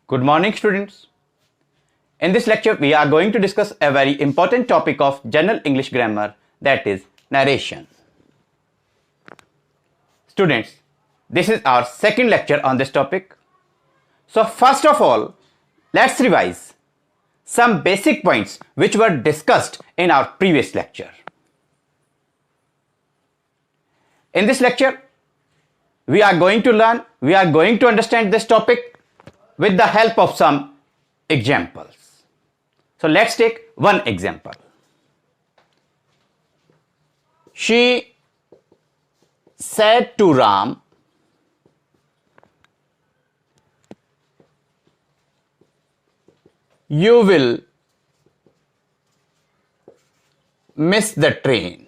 Good morning, students. In this lecture, we are going to discuss a very important topic of general English grammar, that is narration. Students, this is our second lecture on this topic. So first of all, let's revise some basic points which were discussed in our previous lecture. In this lecture, we are going to understand this topic with the help of some examples. So let's take one example. She said to Ram, "You will miss the train."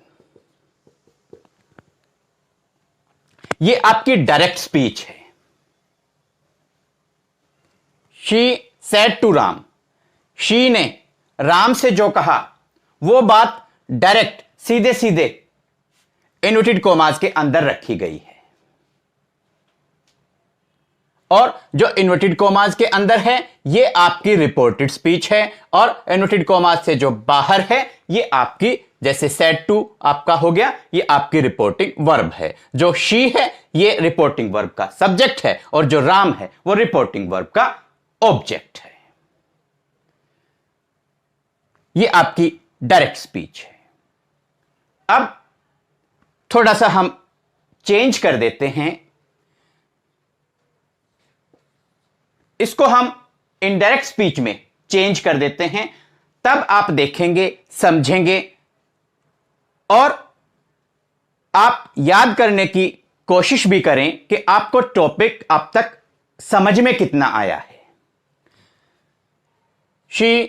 ये आपकी direct speech है. She said to Ram, she ने राम से जो कहा वो बात direct सीधे सीधे इन्वर्टेड कॉमास के अंदर रखी गई है. और जो इन्वर्टेड कॉमास के अंदर है ये आपकी रिपोर्टेड स्पीच है, और इन्वर्टेड कॉमास से जो बाहर है ये आपकी, जैसे सेड टू आपका हो गया, ये आपकी रिपोर्टिंग वर्ब है. जो शी है ये रिपोर्टिंग वर्ब का सब्जेक्ट है, और जो राम है वो रिपोर्टिंग वर्ब का ऑब्जेक्ट है. ये आपकी डायरेक्ट स्पीच है. अब थोड़ा सा हम चेंज कर देते हैं, इसको हम इनडायरेक्ट स्पीच में चेंज कर देते हैं. तब आप देखेंगे, समझेंगे, और आप याद करने की कोशिश भी करें कि आपको टॉपिक अब तक समझ में कितना आया है. She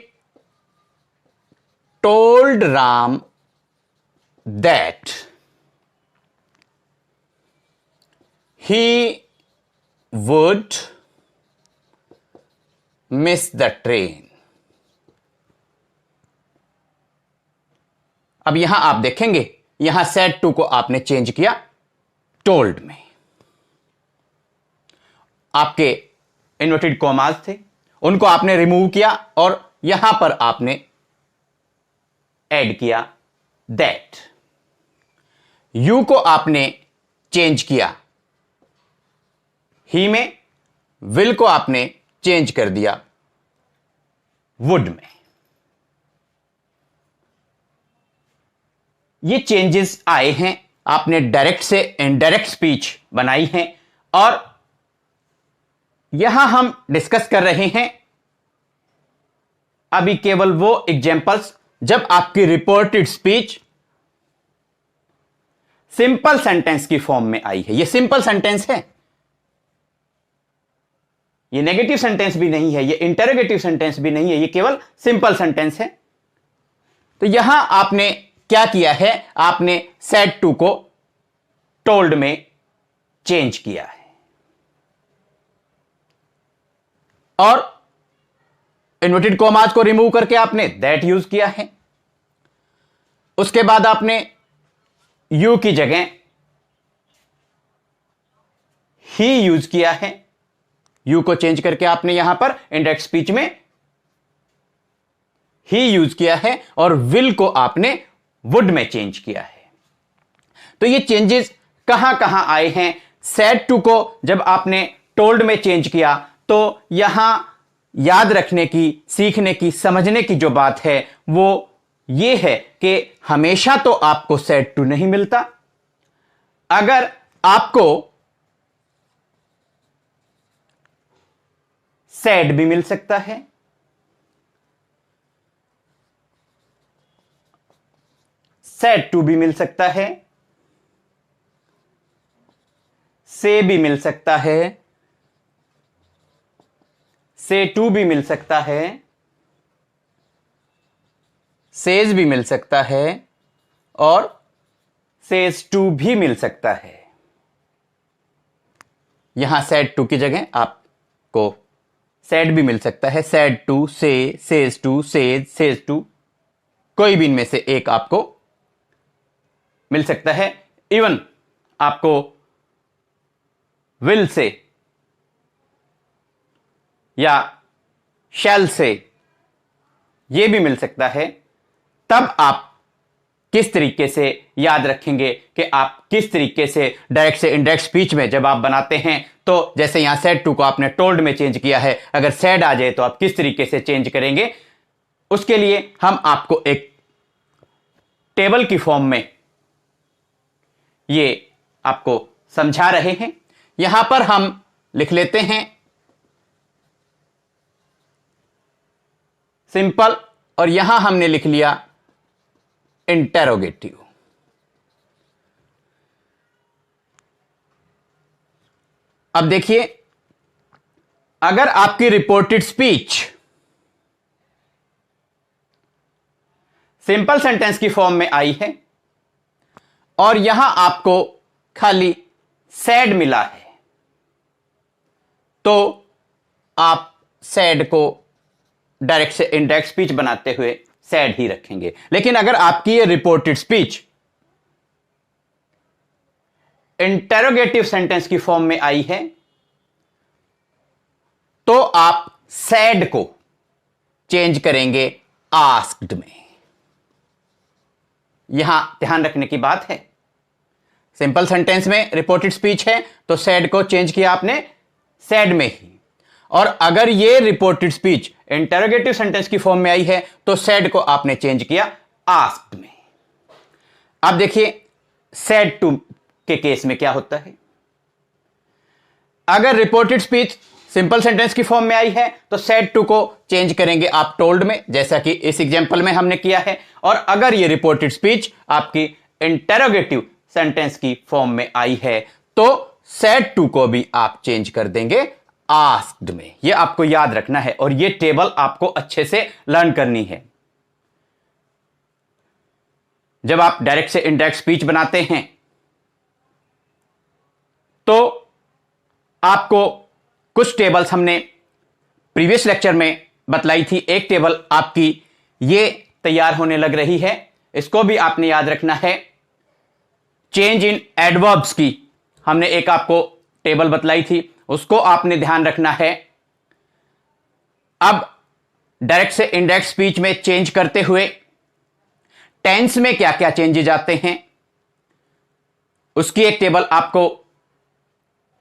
told Ram that he would miss the train. अब यहां आप देखेंगे, यहां सेड टू को आपने चेंज किया टोल्ड में. आपके इन्वर्टेड कॉमास थे, उनको आपने रिमूव किया और यहां पर आपने ऐड किया दैट. यू को आपने चेंज किया ही में, विल को आपने चेंज कर दिया वुड में. ये चेंजेस आए हैं, आपने डायरेक्ट से इनडायरेक्ट स्पीच बनाई है. और यहां हम डिस्कस कर रहे हैं अभी केवल वो एग्जांपल्स जब आपकी रिपोर्टेड स्पीच सिंपल सेंटेंस की फॉर्म में आई है. ये सिंपल सेंटेंस है, ये नेगेटिव सेंटेंस भी नहीं है, ये इंटरोगेटिव सेंटेंस भी नहीं है, ये केवल सिंपल सेंटेंस है. तो यहां आपने क्या किया है, आपने सेड टू को टोल्ड में चेंज किया है, और इन्वर्टेड कॉमास को रिमूव करके आपने दैट यूज किया है. उसके बाद आपने यू की जगह ही यूज किया है. यू को चेंज करके आपने यहां पर इंडायरेक्ट स्पीच में ही यूज किया है, और विल को आपने वुड में चेंज किया है. तो ये चेंजेस कहां कहां आए हैं. सेड टू को जब आपने टोल्ड में चेंज किया तो यहां याद रखने की, सीखने की, समझने की जो बात है वो ये है कि हमेशा तो आपको सेड टू नहीं मिलता. अगर आपको सेड भी मिल सकता है, सेड टू भी मिल सकता है, से भी मिल सकता है, से टू भी मिल सकता है, सेज भी मिल सकता है, और सेज टू भी मिल सकता है. यहां सेड टू की जगह आपको सेड भी मिल सकता है, सेड टू, से, सेज टू, सेज टू, कोई भी इनमें से एक आपको मिल सकता है. इवन आपको विल से या शैल से यह भी मिल सकता है, तब आप किस तरीके से याद रखेंगे कि आप किस तरीके से डायरेक्ट से इनडायरेक्ट स्पीच में जब आप बनाते हैं, तो जैसे यहां सेड टू को आपने टोल्ड में चेंज किया है, अगर सेड आ जाए तो आप किस तरीके से चेंज करेंगे, उसके लिए हम आपको एक टेबल की फॉर्म में ये आपको समझा रहे हैं। यहां पर हम लिख लेते हैं सिंपल, और यहां हमने लिख लिया इंटेरोगेटिव। अब देखिए, अगर आपकी रिपोर्टेड स्पीच सिंपल सेंटेंस की फॉर्म में आई है और यहां आपको खाली सैड मिला है, तो आप सैड को डायरेक्ट से इनडायरेक्ट स्पीच बनाते हुए सैड ही रखेंगे। लेकिन अगर आपकी ये रिपोर्टेड स्पीच इंटेरोगेटिव सेंटेंस की फॉर्म में आई है, तो आप सैड को चेंज करेंगे आस्क्ड में। यहां ध्यान रखने की बात है, सिंपल सेंटेंस में रिपोर्टेड स्पीच है तो सैड को चेंज किया आपने सैड में ही, और अगर ये रिपोर्टेड स्पीच इंटरोगेटिव सेंटेंस की फॉर्म में आई है तो सैड को आपने चेंज किया आस्क्ड में। अब देखिए सैड टू के केस में क्या होता है। अगर रिपोर्टेड स्पीच सिंपल सेंटेंस की फॉर्म में आई है तो सैड टू को चेंज करेंगे आप टोल्ड में, जैसा कि इस एग्जांपल में हमने किया है। और अगर ये रिपोर्टेड स्पीच आपकी इंटरोगेटिव सेंटेंस की फॉर्म में आई है तो सैड टू को भी आप चेंज कर देंगे आस्क्ड में। ये आपको याद रखना है और ये टेबल आपको अच्छे से लर्न करनी है। जब आप डायरेक्ट से इनडायरेक्ट स्पीच बनाते हैं तो आपको कुछ टेबल्स हमने प्रीवियस लेक्चर में बतलाई थी। एक टेबल आपकी ये तैयार होने लग रही है, इसको भी आपने याद रखना है। चेंज इन एडवर्ब्स की हमने एक आपको टेबल बतलाई थी, उसको आपने ध्यान रखना है। अब डायरेक्ट से इनडायरेक्ट स्पीच में चेंज करते हुए टेंस में क्या क्या चेंजेज आते हैं, उसकी एक टेबल आपको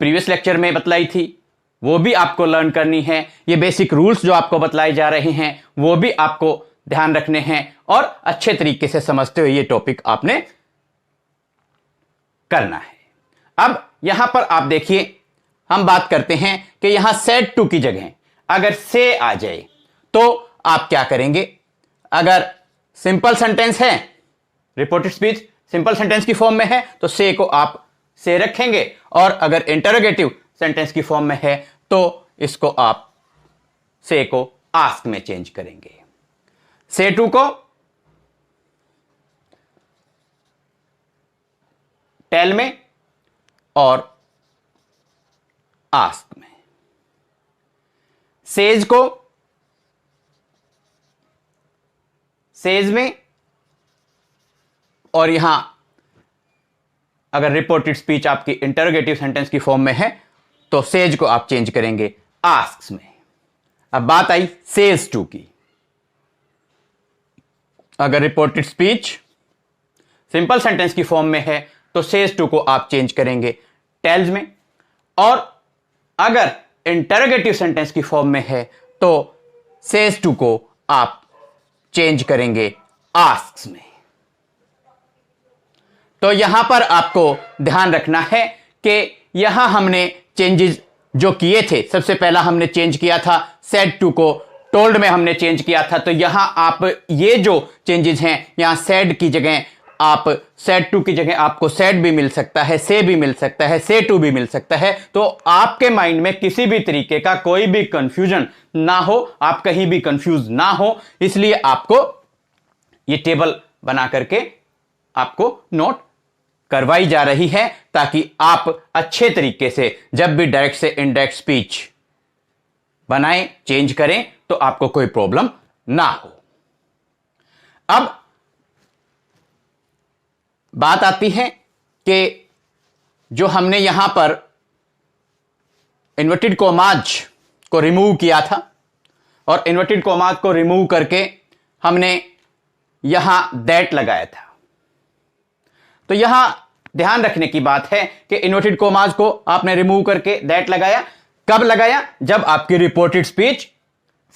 प्रीवियस लेक्चर में बतलाई थी, वो भी आपको लर्न करनी है। ये बेसिक रूल्स जो आपको बतलाए जा रहे हैं वो भी आपको ध्यान रखने हैं और अच्छे तरीके से समझते हुए ये टॉपिक आपने करना है। अब यहां पर आप देखिए, हम बात करते हैं कि यहां सेड टू की जगह अगर से आ जाए तो आप क्या करेंगे। अगर सिंपल सेंटेंस है, रिपोर्टेड स्पीच सिंपल सेंटेंस की फॉर्म में है तो से को आप से रखेंगे, और अगर इंटरोगेटिव सेंटेंस की फॉर्म में है तो इसको आप से को आस्क में चेंज करेंगे। से टू को टेल में और आस्क में, सेज को सेज में, और यहां अगर रिपोर्टेड स्पीच आपकी इंटरोगेटिव सेंटेंस की फॉर्म में है तो सेज को आप चेंज करेंगे आस्क्स में। अब बात आई सेज टू की। अगर रिपोर्टेड स्पीच सिंपल सेंटेंस की फॉर्म में है तो सेज टू को आप चेंज करेंगे टेल्स में, और अगर इंटरोगेटिव सेंटेंस की फॉर्म में है तो सेज टू को आप चेंज करेंगे आस्क्स में। तो यहां पर आपको ध्यान रखना है कि यहां हमने चेंजेस जो किए थे, सबसे पहला हमने चेंज किया था सेड टू को टोल्ड में हमने चेंज किया था, तो यहां आप ये जो चेंजेस हैं, यहां सेड की जगह आप सेड टू की जगह आपको सेड भी मिल सकता है, से भी मिल सकता है, से टू भी मिल सकता है। तो आपके माइंड में किसी भी तरीके का कोई भी कंफ्यूजन ना हो, आप कहीं भी कंफ्यूज ना हो, इसलिए आपको ये टेबल बना करके आपको नोट करवाई जा रही है, ताकि आप अच्छे तरीके से जब भी डायरेक्ट से इनडायरेक्ट स्पीच बनाएं, चेंज करें, तो आपको कोई प्रॉब्लम ना हो। अब बात आती है कि जो हमने यहां पर इन्वर्टेड कॉमाज को रिमूव किया था, और इन्वर्टेड कॉमास को रिमूव करके हमने यहां दैट लगाया था। तो यहां ध्यान रखने की बात है कि इन्वर्टेड कॉमास को आपने रिमूव करके दैट लगाया। कब लगाया? जब आपकी रिपोर्टेड स्पीच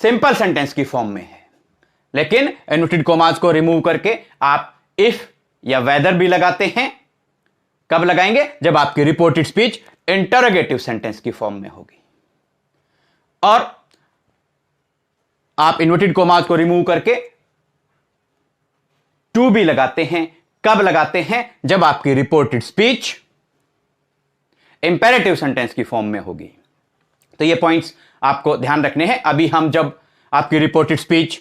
सिंपल सेंटेंस की फॉर्म में है। लेकिन इन्वर्टेड कॉमास को रिमूव करके आप इफ या वेदर भी लगाते हैं। कब लगाएंगे? जब आपकी रिपोर्टेड स्पीच इंटरोगेटिव सेंटेंस की फॉर्म में होगी। और आप इन्वर्टेड कॉमास को रिमूव करके टू भी लगाते हैं। कब लगाते हैं? जब आपकी रिपोर्टेड स्पीच इंपेरेटिव सेंटेंस की फॉर्म में होगी। तो ये पॉइंट्स आपको ध्यान रखने हैं। अभी हम जब आपकी रिपोर्टेड स्पीच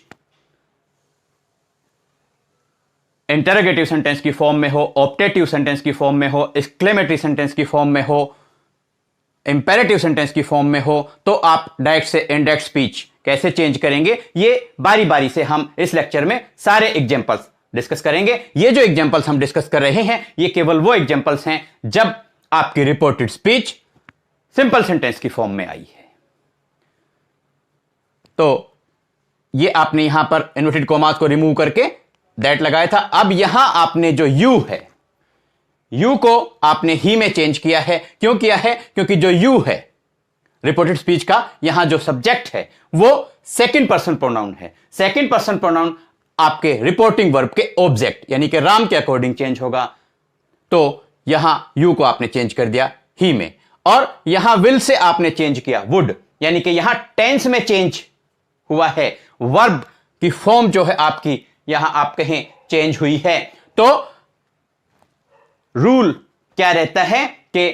इंटरोगेटिव सेंटेंस की फॉर्म में हो, ऑप्टेटिव सेंटेंस की फॉर्म में हो, एक्सक्लेमेटरी सेंटेंस की फॉर्म में हो, इंपेरेटिव सेंटेंस की फॉर्म में हो, तो आप डायरेक्ट से इनडायरेक्ट स्पीच कैसे चेंज करेंगे, ये बारी बारी से हम इस लेक्चर में सारे एग्जांपल्स डिस्कस करेंगे। ये जो एग्जांपल्स हम डिस्कस कर रहे हैं, ये केवल वो एग्जांपल्स हैं जब आपकी रिपोर्टेड स्पीच सिंपल सेंटेंस की फॉर्म में आई है। तो ये आपने यहां पर इन्वर्टेड कॉमास को रिमूव करके दैट लगाया था। अब यहां आपने जो यू है, यू को आपने ही में चेंज किया है। क्यों किया है? क्योंकि जो यू है रिपोर्टेड स्पीच का, यहां जो सब्जेक्ट है वो सेकंड पर्सन प्रोनाउन है। सेकंड पर्सन प्रोनाउन आपके रिपोर्टिंग वर्ब के ऑब्जेक्ट यानी कि राम के अकॉर्डिंग चेंज होगा। तो यहां यू को आपने चेंज कर दिया ही में, और यहां विल से आपने चेंज किया वुड, यानी कि यहां टेंस में चेंज हुआ है। वर्ब की फॉर्म जो है आपकी यहां आप कहें चेंज हुई है। तो रूल क्या रहता है कि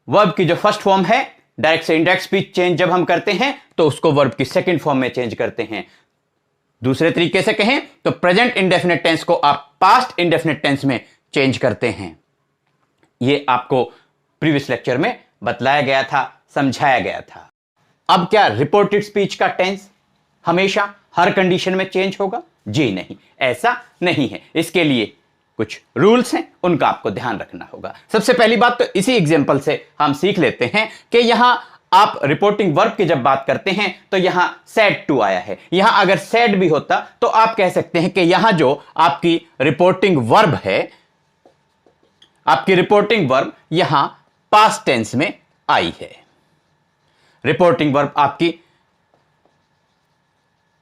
वर्ब की जो फर्स्ट फॉर्म है, डायरेक्ट से इनडायरेक्ट स्पीच चेंज जब हम करते हैं तो उसको वर्ब की सेकंड फॉर्म में चेंज करते हैं। दूसरे तरीके से कहें तो प्रेजेंट इंडेफिनिट टेंस को आप पास्ट इंडेफिनिट टेंस में चेंज करते हैं। यह आपको प्रीवियस लेक्चर में बतलाया गया था, समझाया गया था। अब क्या रिपोर्टेड स्पीच का टेंस हमेशा हर कंडीशन में चेंज होगा? जी नहीं, ऐसा नहीं है। इसके लिए कुछ रूल्स हैं, उनका आपको ध्यान रखना होगा। सबसे पहली बात तो इसी एग्जांपल से हम सीख लेते हैं कि यहां आप रिपोर्टिंग वर्ब की जब बात करते हैं तो यहां सेड टू आया है। यहां अगर सेड भी होता तो आप कह सकते हैं कि यहां जो आपकी रिपोर्टिंग वर्ब है, आपकी रिपोर्टिंग वर्ब यहां पास्ट टेंस में आई है। रिपोर्टिंग वर्ब आपकी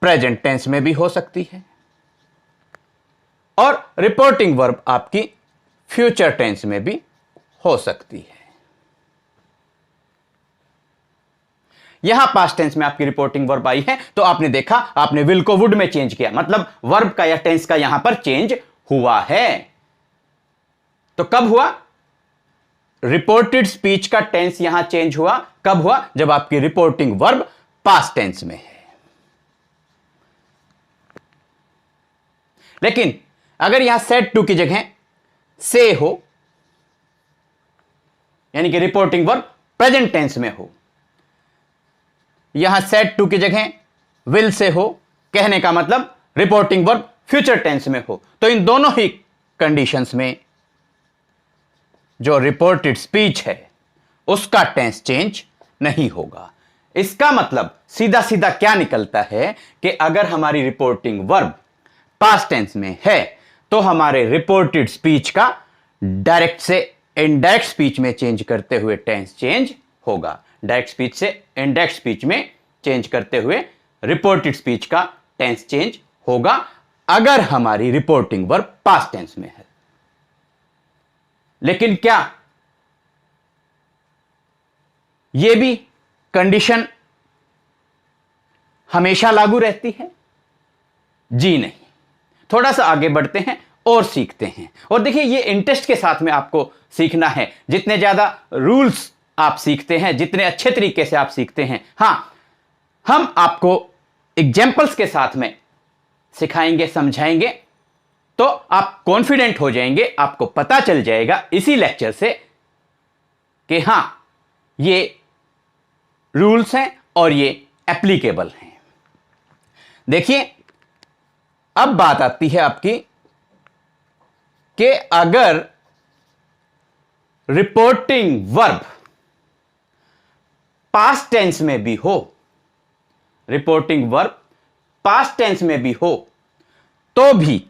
प्रेजेंट टेंस में भी हो सकती है और रिपोर्टिंग वर्ब आपकी फ्यूचर टेंस में भी हो सकती है। यहां पास्ट टेंस में आपकी रिपोर्टिंग वर्ब आई है तो आपने देखा, आपने विल को वुड में चेंज किया, मतलब वर्ब का या टेंस का यहां पर चेंज हुआ है। तो कब हुआ? रिपोर्टेड स्पीच का टेंस यहां चेंज हुआ। कब हुआ? जब आपकी रिपोर्टिंग वर्ब पास्ट टेंस में है। लेकिन अगर यहां सेड टू की जगह से हो, यानी कि रिपोर्टिंग वर्ब प्रेजेंट टेंस में हो, यहां सेड टू की जगह विल से हो, कहने का मतलब रिपोर्टिंग वर्ब फ्यूचर टेंस में हो, तो इन दोनों ही कंडीशंस में जो रिपोर्टेड स्पीच है उसका टेंस चेंज नहीं होगा। इसका मतलब सीधा सीधा क्या निकलता है कि अगर हमारी रिपोर्टिंग वर्ब पास्ट टेंस में है तो हमारे रिपोर्टेड स्पीच का डायरेक्ट से इनडायरेक्ट स्पीच में चेंज करते हुए टेंस चेंज होगा। डायरेक्ट स्पीच से इनडायरेक्ट स्पीच में चेंज करते हुए रिपोर्टेड स्पीच का टेंस चेंज होगा अगर हमारी रिपोर्टिंग वर्ब पास्ट टेंस में है। लेकिन क्या यह भी कंडीशन हमेशा लागू रहती है? जी नहीं। थोड़ा सा आगे बढ़ते हैं और सीखते हैं। और देखिए, ये इंटरेस्ट के साथ में आपको सीखना है। जितने ज्यादा रूल्स आप सीखते हैं, जितने अच्छे तरीके से आप सीखते हैं, हां, हम आपको एग्जाम्पल्स के साथ में सिखाएंगे, समझाएंगे, तो आप कॉन्फिडेंट हो जाएंगे। आपको पता चल जाएगा इसी लेक्चर से कि हां, ये रूल्स हैं और ये एप्लीकेबल हैं। देखिए, अब बात आती है आपकी कि अगर रिपोर्टिंग वर्ब पास्ट टेंस में भी हो रिपोर्टिंग वर्ब पास्ट टेंस में भी हो तो भी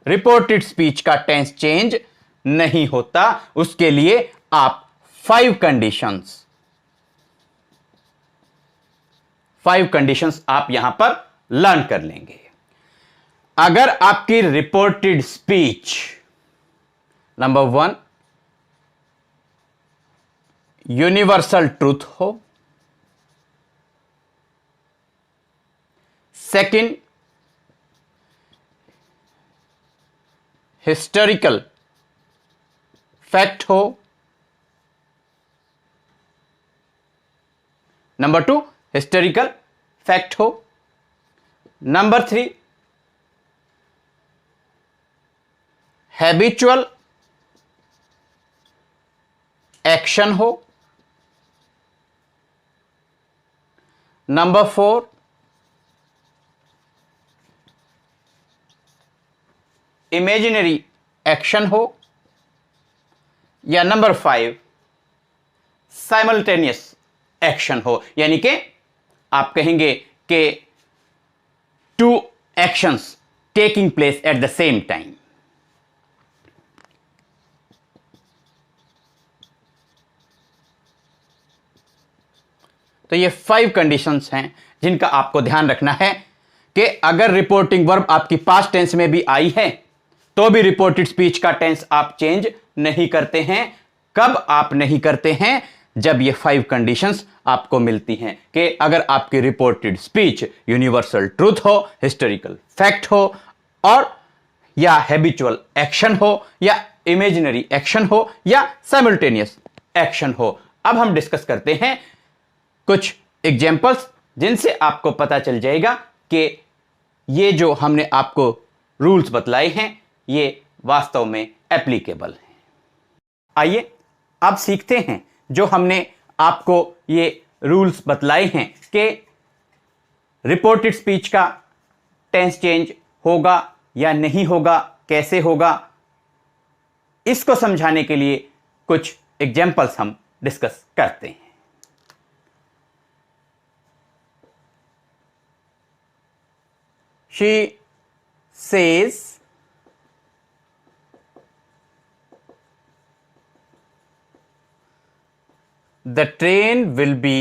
रिपोर्टेड स्पीच का टेंस चेंज नहीं होता। उसके लिए आप 5 कंडीशंस आप यहां पर लर्न कर लेंगे। अगर आपकी reported speech number 1 universal truth हो, सेकंड हिस्टोरिकल फैक्ट हो, नंबर 2 हिस्टोरिकल फैक्ट हो, नंबर 3 हैबिचुअल एक्शन हो, नंबर 4 इमेजिनरी एक्शन हो, या नंबर 5 साइमल्टेनियस एक्शन हो। यानी कि आप कहेंगे कि 2 actions taking place at the same time. तो ये 5 कंडीशंस हैं जिनका आपको ध्यान रखना है कि अगर रिपोर्टिंग वर्ब आपकी पास्ट टेंस में भी आई है तो भी रिपोर्टेड स्पीच का टेंस आप चेंज नहीं करते हैं। कब आप नहीं करते हैं? जब ये 5 कंडीशंस आपको मिलती हैं कि अगर आपकी रिपोर्टेड स्पीच यूनिवर्सल ट्रूथ हो, हिस्टोरिकल फैक्ट हो, और या हैबिचुअल एक्शन हो, या इमेजिनरी एक्शन हो, या साइमल्टेनियस एक्शन हो। अब हम डिस्कस करते हैं कुछ एग्जाम्पल्स जिनसे आपको पता चल जाएगा कि ये जो हमने आपको रूल्स बतलाए हैं ये वास्तव में एप्लीकेबल हैं। आइए अब सीखते हैं जो हमने आपको ये रूल्स बतलाए हैं कि रिपोर्टेड स्पीच का टेंस चेंज होगा या नहीं होगा, कैसे होगा। इसको समझाने के लिए कुछ एग्जाम्पल्स हम डिस्कस करते हैं। She says the train will be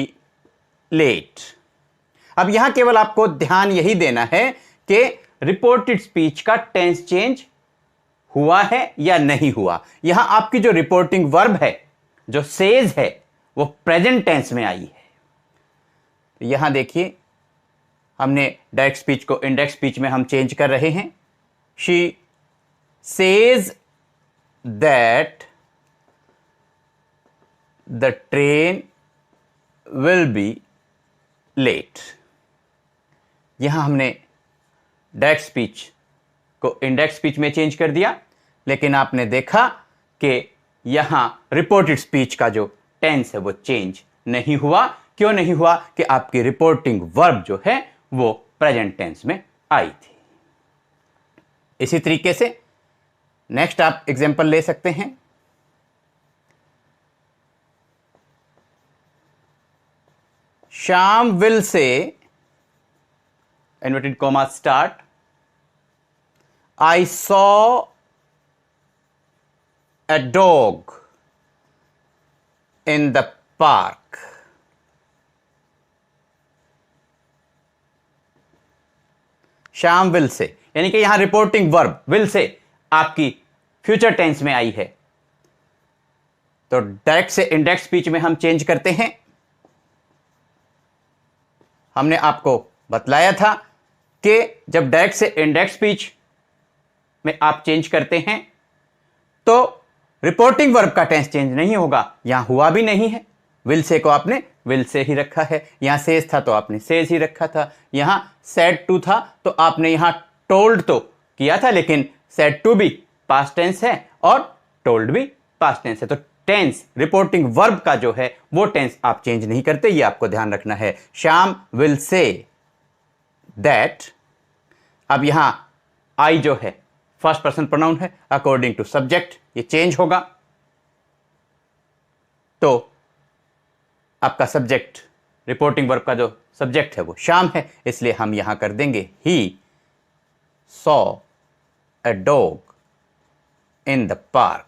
late। अब यहां केवल आपको ध्यान यही देना है कि रिपोर्टेड स्पीच का टेंस चेंज हुआ है या नहीं हुआ। यहां आपकी जो रिपोर्टिंग वर्ब है, जो सेज है, वो प्रेजेंट टेंस में आई है। यहां देखिए हमने डायरेक्ट स्पीच को इंडेक्स स्पीच में हम चेंज कर रहे हैं। She says that the train will be late. यहां हमने डायरेक्ट स्पीच को इंडेक्स स्पीच में चेंज कर दिया, लेकिन आपने देखा कि यहां रिपोर्टेड स्पीच का जो टेंस है वो चेंज नहीं हुआ। क्यों नहीं हुआ? कि आपकी रिपोर्टिंग वर्ब जो है वो प्रेजेंट टेंस में आई थी। इसी तरीके से नेक्स्ट आप एग्जांपल ले सकते हैं। Shyam will say inverted comma start I saw a dog in the park। Shyam will say, यानी कि यहां रिपोर्टिंग वर्ब विल से आपकी फ्यूचर टेंस में आई है, तो डायरेक्ट से इंडेक्स स्पीच में हम चेंज करते हैं। हमने आपको बतलाया था कि जब डायरेक्ट से इंडेक्स स्पीच में आप चेंज करते हैं तो रिपोर्टिंग वर्ब का टेंस चेंज नहीं होगा। यहां हुआ भी नहीं है, विल से को आपने विल से ही रखा है। यहां सेज था तो आपने सेज ही रखा था। यहां सेड टू था तो आपने यहां टोल्ड तो किया था, लेकिन सेड टू भी पास्ट टेंस है और टोल्ड भी पास्ट टेंस है। तो टेंस रिपोर्टिंग वर्ब का जो है वो टेंस आप चेंज नहीं करते, ये आपको ध्यान रखना है। श्याम विल से दैट, अब यहां आई जो है फर्स्ट पर्सन प्रोनाउन है, अकॉर्डिंग टू सब्जेक्ट ये चेंज होगा। तो आपका सब्जेक्ट रिपोर्टिंग वर्ब का जो सब्जेक्ट है वो शाम है, इसलिए हम यहां कर देंगे he saw a dog in the park.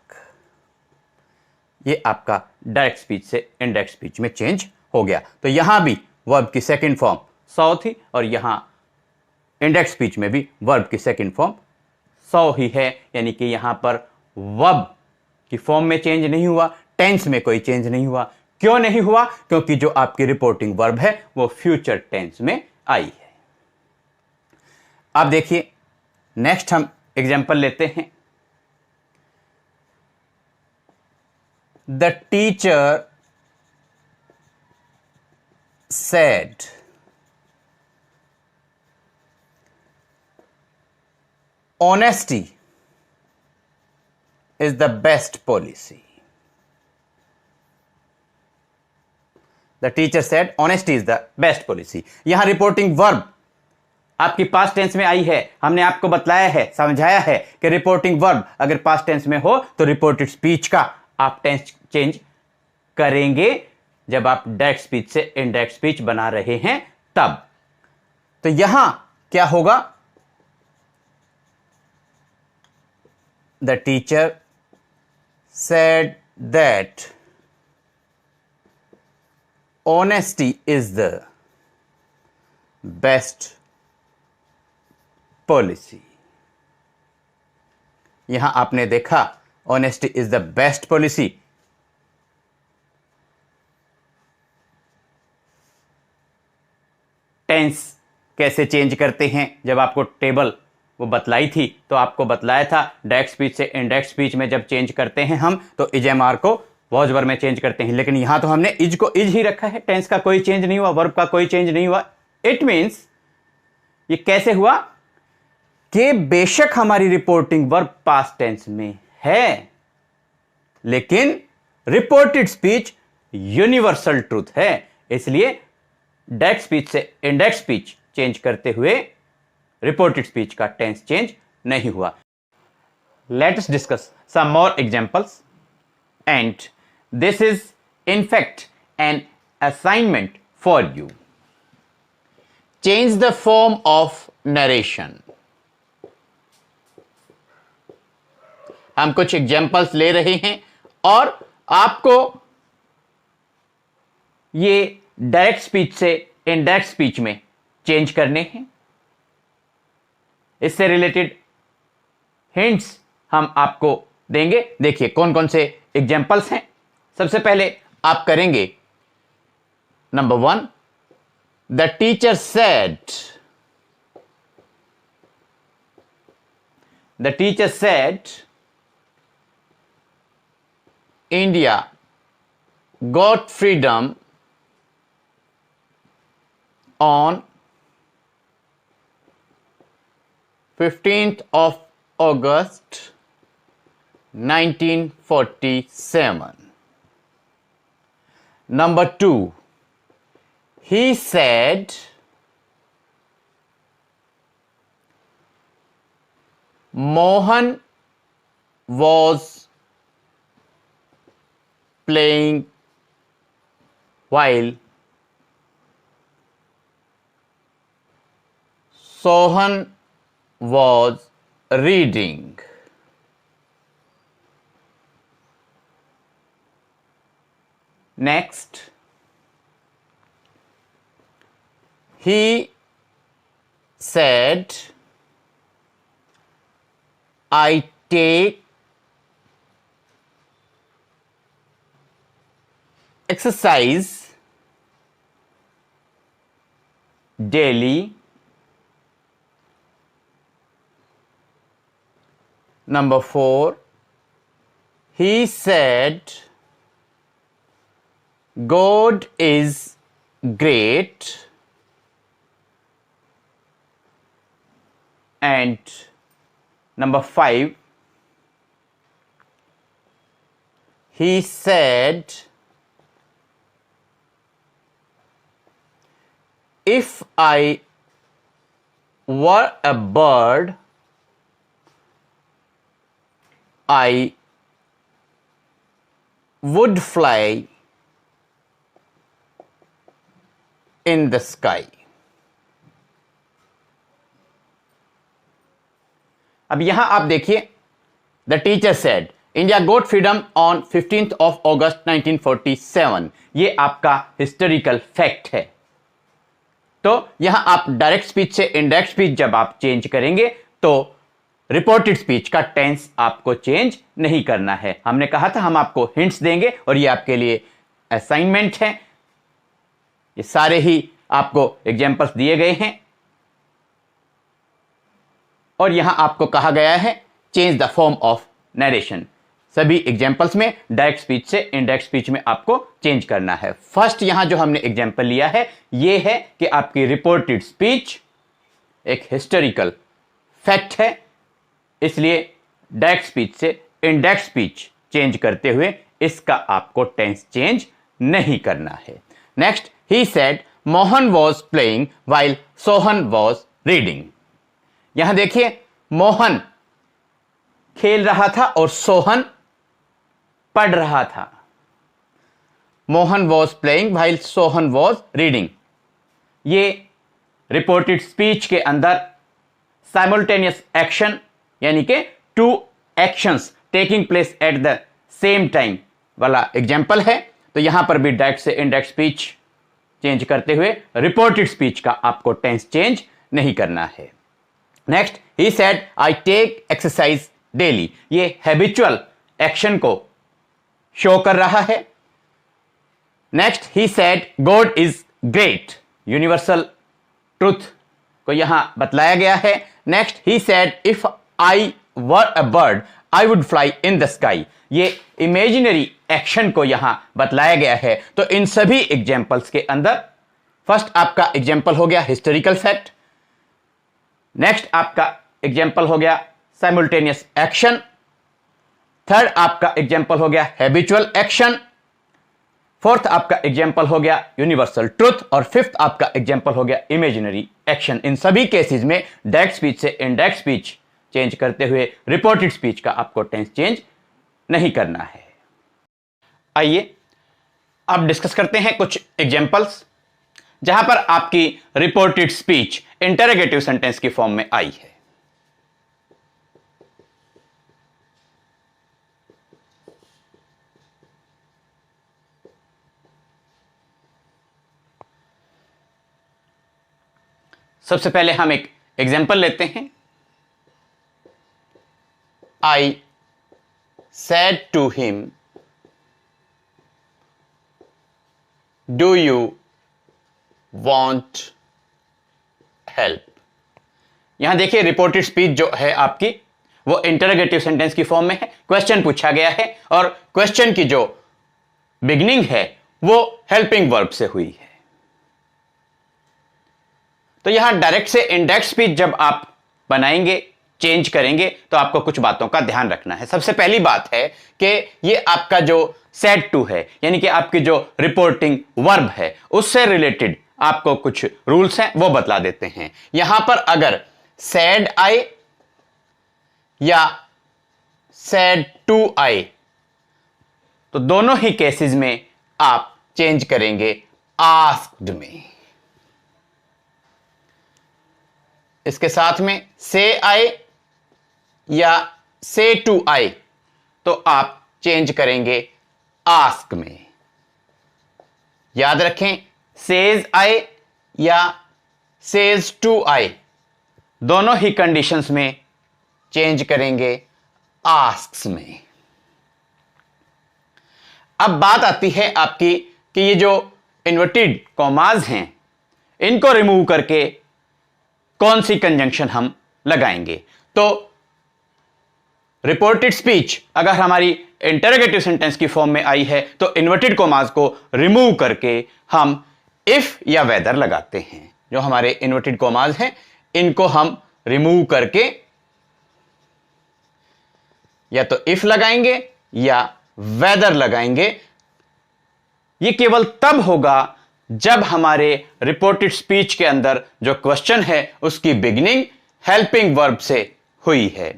ये आपका डायरेक्ट स्पीच से इनडायरेक्ट स्पीच में चेंज हो गया। तो यहां भी वर्ब की सेकंड फॉर्म सॉ थी और यहां इनडायरेक्ट स्पीच में भी वर्ब की सेकंड फॉर्म सॉ ही है, यानी कि यहां पर वर्ब की फॉर्म में चेंज नहीं हुआ, टेंस में कोई चेंज नहीं हुआ। क्यों नहीं हुआ? क्योंकि जो आपकी रिपोर्टिंग वर्ब है वो फ्यूचर टेंस में आई है। अब देखिए नेक्स्ट हम एग्जांपल लेते हैं। The teacher said honesty is the best policy. The teacher said honesty is the best policy. यहां रिपोर्टिंग वर्ब आपकी पास्ट टेंस में आई है। हमने आपको बतलाया है, समझाया है कि रिपोर्टिंग वर्ब अगर पास्ट टेंस में हो तो रिपोर्टेड स्पीच का आप टेंस चेंज करेंगे जब आप डायरेक्ट स्पीच से इनडायरेक्ट स्पीच बना रहे हैं तब। तो यहां क्या होगा? The teacher said that honesty is the best policy. यहां आपने देखा honesty is the best policy। Tense कैसे चेंज करते हैं जब आपको टेबल वो बतलाई थी, तो आपको बतलाया था डायरेक्ट स्पीच से इनडायरेक्ट स्पीच में जब चेंज करते हैं हम तो इज-एम-आर को वॉज वर्ब में चेंज करते हैं। लेकिन यहां तो हमने इज को इज ही रखा है, टेंस का कोई चेंज नहीं हुआ, वर्ब का कोई चेंज नहीं हुआ। इट मींस ये कैसे हुआ कि बेशक हमारी रिपोर्टिंग वर्ब पास्ट टेंस में है लेकिन रिपोर्टेड स्पीच यूनिवर्सल ट्रूथ है, इसलिए डायरेक्ट स्पीच से इनडायरेक्ट स्पीच चेंज करते हुए रिपोर्टेड स्पीच का टेंस चेंज नहीं हुआ। Let us discuss some more examples and this is in fact an assignment for you. Change the form of narration. हम कुछ एग्जांपल्स ले रहे हैं और आपको ये डायरेक्ट स्पीच से इनडायरेक्ट स्पीच में चेंज करने हैं। इससे रिलेटेड हिंट्स हम आपको देंगे। देखिए कौन कौन से एग्जांपल्स हैं। सबसे पहले आप करेंगे number 1, the teacher said. The teacher said India got freedom on 15th of August 1947. Number 2, he said Mohan was playing while Sohan was reading. Next, he said, I take exercise daily. Number 4, he said, God is great. And number 5, he said, if I were a bird, I would fly in the sky। अब यहां आप देखिए, the teacher said India got freedom on 15th of August 1947। ये आपका historical fact है। तो यहां आप डायरेक्ट स्पीच से इनडायरेक्ट स्पीच जब आप चेंज करेंगे तो रिपोर्टेड स्पीच का टेंस आपको चेंज नहीं करना है। हमने कहा था हम आपको हिंट्स देंगे और ये आपके लिए असाइनमेंट है। ये सारे ही आपको एग्जांपल्स दिए गए हैं और यहां आपको कहा गया है change the form of narration. सभी एग्जांपल्स में डायरेक्ट स्पीच से इनडायरेक्ट स्पीच में आपको चेंज करना है। फर्स्ट यहां जो हमने एग्जांपल लिया है यह है कि आपकी रिपोर्टेड स्पीच एक हिस्टोरिकल फैक्ट है, इसलिए डायरेक्ट स्पीच से इनडायरेक्ट स्पीच चेंज करते हुए इसका आपको टेंस चेंज नहीं करना है। Next, he said Mohan was playing while Sohan was reading. यहां देखिए, मोहन खेल रहा था और सोहन पढ़ रहा था। Mohan was playing while Sohan was reading. ये रिपोर्टेड स्पीच के अंदर साइमल्टेनियस एक्शन यानी कि two actions taking place at the same time वाला एग्जाम्पल है। तो यहां पर भी डायरेक्ट से इनडायरेक्ट स्पीच चेंज करते हुए रिपोर्टेड स्पीच का आपको टेंस चेंज नहीं करना है। Next, he said I take exercise daily. ये हैबिचुअल एक्शन को शो कर रहा है। Next, he said God is great. Universal truth को यहां बतलाया गया है। Next, he said if I were a bird I would fly in the sky. ये इमेजिनरी एक्शन को यहां बतलाया गया है। तो इन सभी एग्जाम्पल्स के अंदर फर्स्ट आपका एग्जाम्पल हो गया हिस्टोरिकल फैक्ट, नेक्स्ट आपका एग्जाम्पल हो गया साइमल्टेनियस एक्शन, थर्ड आपका एग्जाम्पल हो गया हैबिचुअल एक्शन, फोर्थ आपका एग्जाम्पल हो गया यूनिवर्सल ट्रुथ और फिफ्थ आपका एग्जाम्पल हो गया इमेजिनरी एक्शन। इन सभी केसेस में डायरेक्ट स्पीच से इनडायरेक्ट स्पीच चेंज करते हुए रिपोर्टेड स्पीच का आपको टेंस चेंज नहीं करना है। आइए अब डिस्कस करते हैं कुछ एग्जाम्पल्स जहां पर आपकी रिपोर्टेड स्पीच इंटरोगेटिव सेंटेंस की फॉर्म में आई है। सबसे पहले हम एक एग्जाम्पल लेते हैं। I said to him do you want help. यहां देखिए, रिपोर्टेड स्पीच जो है आपकी वो इंटरोगेटिव सेंटेंस की फॉर्म में है। क्वेश्चन पूछा गया है और क्वेश्चन की जो बिगिनिंग है वो हेल्पिंग वर्ब से हुई है। तो यहां डायरेक्ट से इनडायरेक्ट स्पीच जब आप बनाएंगे, चेंज करेंगे, तो आपको कुछ बातों का ध्यान रखना है। सबसे पहली बात है कि ये आपका जो सेड टू है यानी कि आपकी जो रिपोर्टिंग वर्ब है उससे रिलेटेड आपको कुछ रूल्स हैं वो बतला देते हैं। यहां पर अगर सेड आए या सेड टू आए तो दोनों ही केसेस में आप चेंज करेंगे आस्क्ड में। इसके साथ में से आए या से टू आए तो आप चेंज करेंगे आस्क में। याद रखें, सेज आए या सेज टू आए दोनों ही कंडीशंस में चेंज करेंगे आस्क्स में। अब बात आती है आपकी कि ये जो इन्वर्टेड कॉमाज हैं इनको रिमूव करके कौन सी कंजंक्शन हम लगाएंगे। तो रिपोर्टेड स्पीच अगर हमारी इंटरोगेटिव सेंटेंस की फॉर्म में आई है तो इन्वर्टेड कॉमाज को रिमूव करके हम इफ या वेदर लगाते हैं। जो हमारे इन्वर्टेड कॉमाज हैं इनको हम रिमूव करके या तो इफ लगाएंगे या वेदर लगाएंगे। यह केवल तब होगा जब हमारे रिपोर्टेड स्पीच के अंदर जो क्वेश्चन है उसकी बिगिनिंग हेल्पिंग वर्ब से हुई है।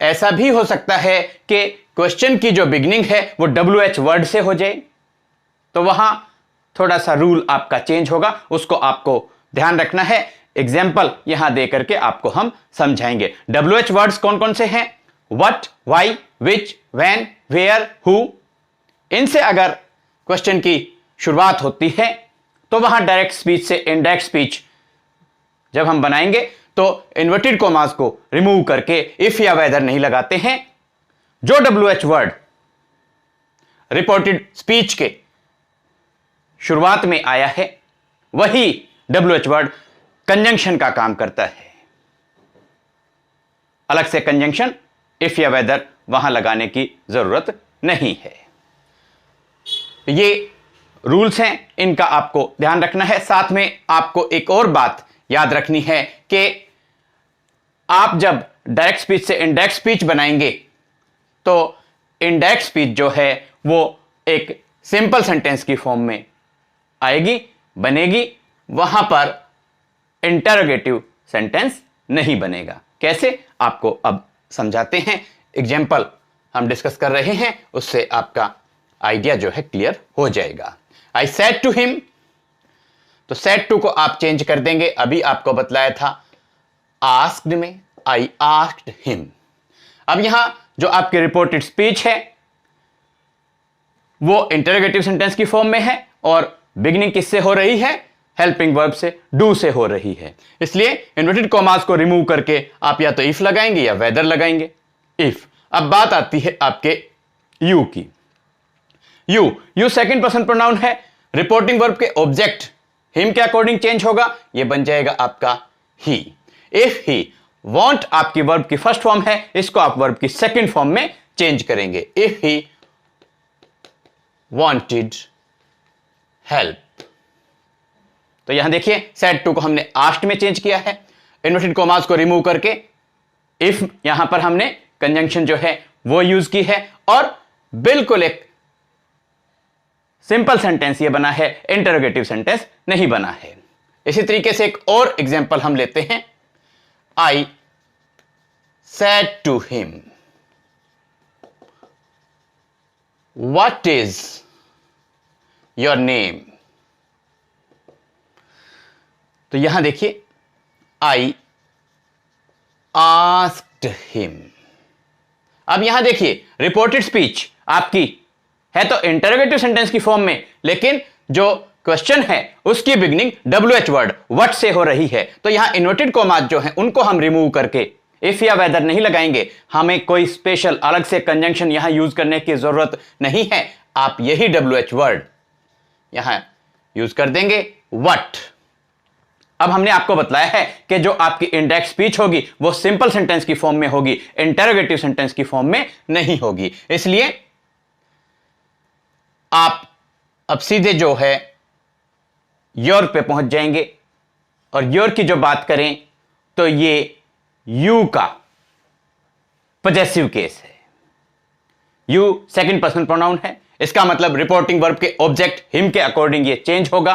ऐसा भी हो सकता है कि क्वेश्चन की जो बिगिनिंग है वो WH वर्ड से हो जाए तो वहां थोड़ा सा रूल आपका चेंज होगा, उसको आपको ध्यान रखना है। एग्जाम्पल यहां दे करके आपको हम समझाएंगे। WH वर्ड्स कौन कौन से हैं? What, why, which, when, where, who. इनसे अगर क्वेश्चन की शुरुआत होती है तो वहां डायरेक्ट स्पीच से इनडायरेक्ट स्पीच जब हम बनाएंगे तो इन्वर्टेड कॉमास को रिमूव करके इफ या वेदर नहीं लगाते हैं। जो WH वर्ड रिपोर्टेड स्पीच के शुरुआत में आया है वही WH वर्ड कंजंक्शन का काम करता है। अलग से कंजंक्शन इफ या वेदर वहां लगाने की जरूरत नहीं है। ये रूल्स हैं, इनका आपको ध्यान रखना है। साथ में आपको एक और बात याद रखनी है कि आप जब डायरेक्ट स्पीच से इनडायरेक्ट स्पीच बनाएंगे तो इनडायरेक्ट स्पीच जो है वो एक सिंपल सेंटेंस की फॉर्म में आएगी, बनेगी। वहां पर इंटरोगेटिव सेंटेंस नहीं बनेगा। कैसे, आपको अब समझाते हैं। एग्जाम्पल हम डिस्कस कर रहे हैं, उससे आपका आइडिया जो है क्लियर हो जाएगा। आई सेड टू हिम, तो सेड टू को आप चेंज कर देंगे। अभी आपको बतलाया था आस्क्ड में, आई आस्क्ड हिम। अब यहां जो आपकी रिपोर्टेड स्पीच है वो इंटरोगेटिव सेंटेंस की फॉर्म में है और बिगिनिंग किससे हो रही है? हेल्पिंग वर्ब से, डू से हो रही है। इसलिए इन्वर्टेड कॉमास को रिमूव करके आप या तो इफ लगाएंगे या वेदर लगाएंगे। इफ। अब बात आती है आपके यू की। यू सेकंड पर्सन प्रोनाउन है। रिपोर्टिंग वर्ब के ऑब्जेक्ट हिम के अकॉर्डिंग चेंज होगा, यह बन जाएगा आपका ही। If he. वांट आपकी वर्ब की फर्स्ट फॉर्म है, इसको आप वर्ब की सेकंड फॉर्म में चेंज करेंगे। इफ ही वांटेड हेल्प, तो यहां देखिए सेड टू को हमने आस्क्ड में चेंज किया है, इन्वर्टेड कॉमास को रिमूव करके इफ यहां पर हमने कंजंक्शन जो है वो यूज की है और बिल्कुल एक सिंपल सेंटेंस ये बना है, इंटरोगेटिव सेंटेंस नहीं बना है। इसी तरीके से एक और एग्जांपल हम लेते हैं। I said to him, what is your name. तो यहां देखिए आई आस्क्ड हिम। अब यहां देखिए रिपोर्टेड स्पीच आपकी है तो इंटरोगेटिव सेंटेंस की फॉर्म में, लेकिन जो क्वेश्चन है उसकी बिगिनिंग WH वर्ड व्हाट से हो रही है। तो यहां इन्वर्टेड कॉमास जो है उनको हम रिमूव करके इफ या वेदर नहीं लगाएंगे। हमें कोई स्पेशल अलग से कंजंक्शन यहां यूज करने की जरूरत नहीं है। आप यही WH वर्ड यहां यूज कर देंगे, व्हाट। अब हमने आपको बताया है कि जो आपकी इंडायरेक्ट स्पीच होगी वो सिंपल सेंटेंस की फॉर्म में होगी, इंटरोगेटिव सेंटेंस की फॉर्म में नहीं होगी। इसलिए आप अब सीधे जो है योर पे पहुंच जाएंगे और योर की जो बात करें तो ये यू का पॉजेसिव केस है। यू सेकंड पर्सन प्रोनाउन है, इसका मतलब रिपोर्टिंग वर्ब के ऑब्जेक्ट हिम के अकॉर्डिंग ये चेंज होगा।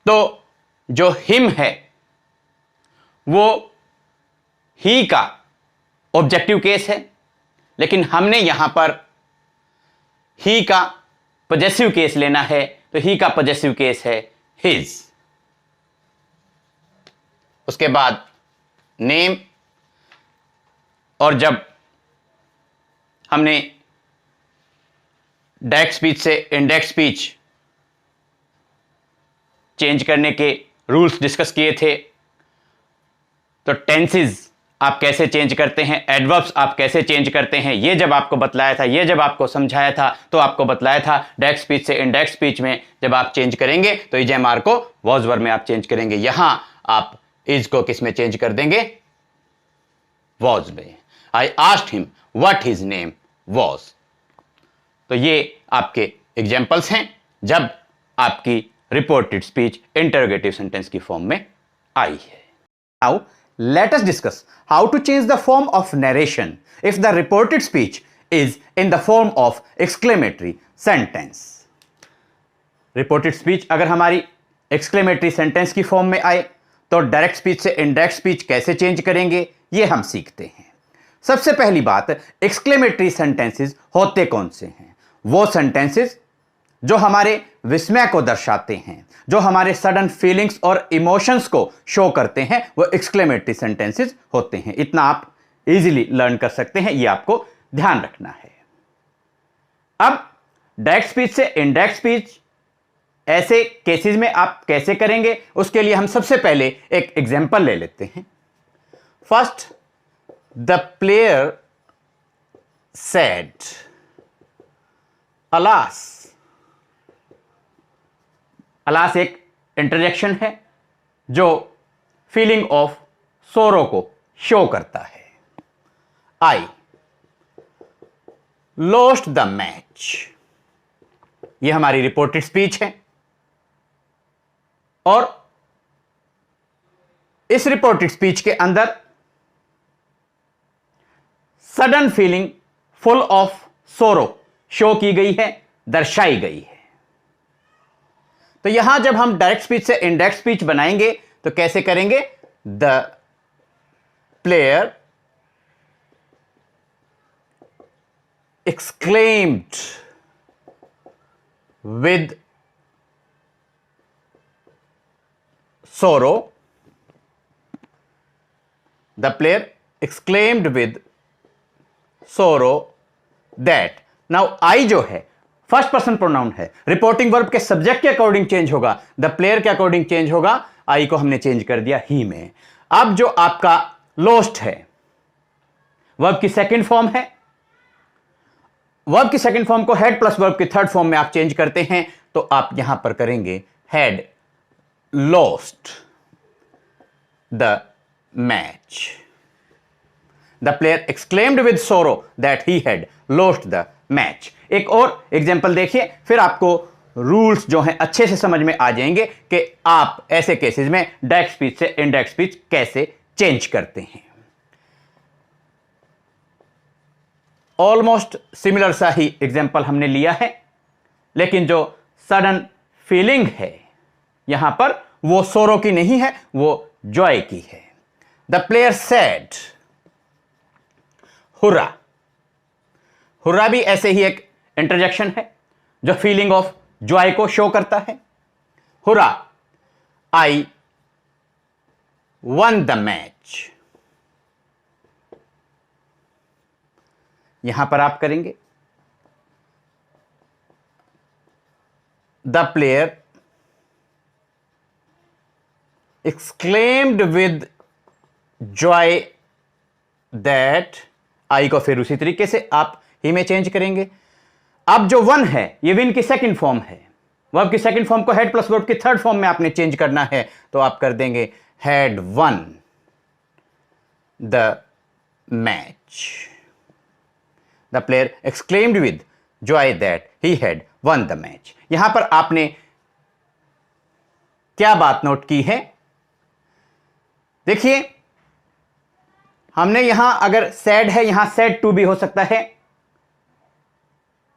तो जो हिम है वो ही का ऑब्जेक्टिव केस है, लेकिन हमने यहां पर ही का पॉजेसिव केस लेना है, तो ही का पॉजेसिव केस है हिज। उसके बाद नेम, और जब हमने डायरेक्ट स्पीच से इनडायरेक्ट स्पीच चेंज करने के रूल्स डिस्कस किए थे, तो टेंसेस आप कैसे चेंज करते हैं, एडवर्ब्स आप कैसे चेंज करते हैं, ये जब आपको बतलाया था, ये जब आपको समझाया था, तो आपको बतलाया था डायरेक्ट स्पीच से इनडायरेक्ट स्पीच में जब आप चेंज करेंगे तो इजेएमआर को वॉज वर्ब में आप चेंज करेंगे। यहां आप इज को किस में चेंज कर देंगे? वॉज में। I asked him what his name was. तो ये आपके एग्जाम्पल्स हैं जब आपकी रिपोर्टेड स्पीच इंटरोगेटिव सेंटेंस की फॉर्म में आई है। Now let us discuss how to change the form of narration if the reported speech is in the form of exclamatory sentence. Reported speech अगर हमारी exclamatory sentence की form में आए तो direct speech से इनडायरेक्ट स्पीच कैसे change करेंगे ये हम सीखते हैं। सबसे पहली बात, एक्सक्लेमेटरी सेंटेंसेस होते कौन से हैं? वो सेंटेंसेस जो हमारे विस्मय को दर्शाते हैं, जो हमारे सडन फीलिंग्स और इमोशंस को शो करते हैं, वो एक्सक्लेमेटरी सेंटेंसेस होते हैं। इतना आप इजीली लर्न कर सकते हैं, ये आपको ध्यान रखना है। अब डायरेक्ट स्पीच से इनडायरेक्ट स्पीच ऐसे केसेस में आप कैसे करेंगे, उसके लिए हम सबसे पहले एक एग्जांपल ले लेते हैं। First, the player said alas. Alas एक इंटरजेक्शन है जो फीलिंग ऑफ सोरो को शो करता है। आई लॉस्ट द मैच, यह हमारी रिपोर्टेड स्पीच है, और इस रिपोर्टेड स्पीच के अंदर सडन फीलिंग फुल ऑफ सोरो शो की गई है, दर्शाई गई है। तो यहां जब हम डायरेक्ट स्पीच से इनडायरेक्ट स्पीच बनाएंगे तो कैसे करेंगे? The player exclaimed with sorrow. The player exclaimed with sorrow that. Now I जो है फर्स्ट पर्सन प्रोनाउन है, रिपोर्टिंग वर्ब के सब्जेक्ट के अकॉर्डिंग चेंज होगा, द प्लेयर के अकॉर्डिंग चेंज होगा। आई को हमने चेंज कर दिया ही में। अब जो आपका लोस्ट है वर्ब की सेकंड फॉर्म है, वर्ब की सेकंड फॉर्म को हेड प्लस वर्ब की थर्ड फॉर्म में आप चेंज करते हैं, तो आप यहां पर करेंगे had lost the match. The player exclaimed with sorrow that he had lost the match. एक और एग्जांपल देखिए, फिर आपको रूल्स जो हैं अच्छे से समझ में आ जाएंगे कि आप ऐसे केसेस में डायरेक्ट स्पीच से इनडायरेक्ट स्पीच कैसे चेंज करते हैं। ऑलमोस्ट सिमिलर सा ही एग्जाम्पल हमने लिया है, लेकिन जो सडन फीलिंग है यहां पर वो सोरो की नहीं है, वो जॉय की है। The player said hurrah. Hurrah भी ऐसे ही एक इंटरजेक्शन है जो फीलिंग ऑफ जॉय को शो करता है। Hurrah, I won the match. यहां पर आप करेंगे the player exclaimed with joy that. I को फिर उसी तरीके से आप ही में चेंज करेंगे। अब जो वन है ये विन की सेकंड फॉर्म है, वर्ब की सेकंड फॉर्म को हेड प्लस वर्ब की थर्ड फॉर्म में आपने चेंज करना है, तो आप कर देंगे had one the match. The player exclaimed with joy that he had one the match. यहां पर आपने क्या बात नोट की है? देखिए, हमने यहां अगर सैड है, यहां सैड टू भी हो सकता है।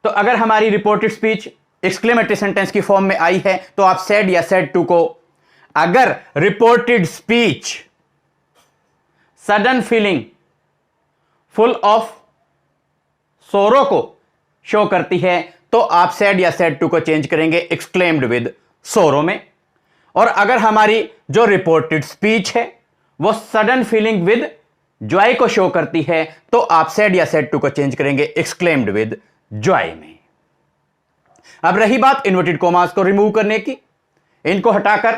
तो अगर हमारी रिपोर्टेड स्पीच एक्सक्लेमेटरी सेंटेंस की फॉर्म में आई है तो आप सैड या सैड टू को, अगर reported speech sudden feeling full of सोरो को शो करती है तो आप सैड या सैड टू को चेंज करेंगे एक्सक्लेम्ड विद सोरो में। और अगर हमारी जो रिपोर्टेड स्पीच है वो सडन फीलिंग विद जॉय को शो करती है तो आप सैड या सैड टू को चेंज करेंगे एक्सक्लेम्ड विद जॉय में। अब रही बात इन्वर्टेड कॉमास को रिमूव करने की, इनको हटाकर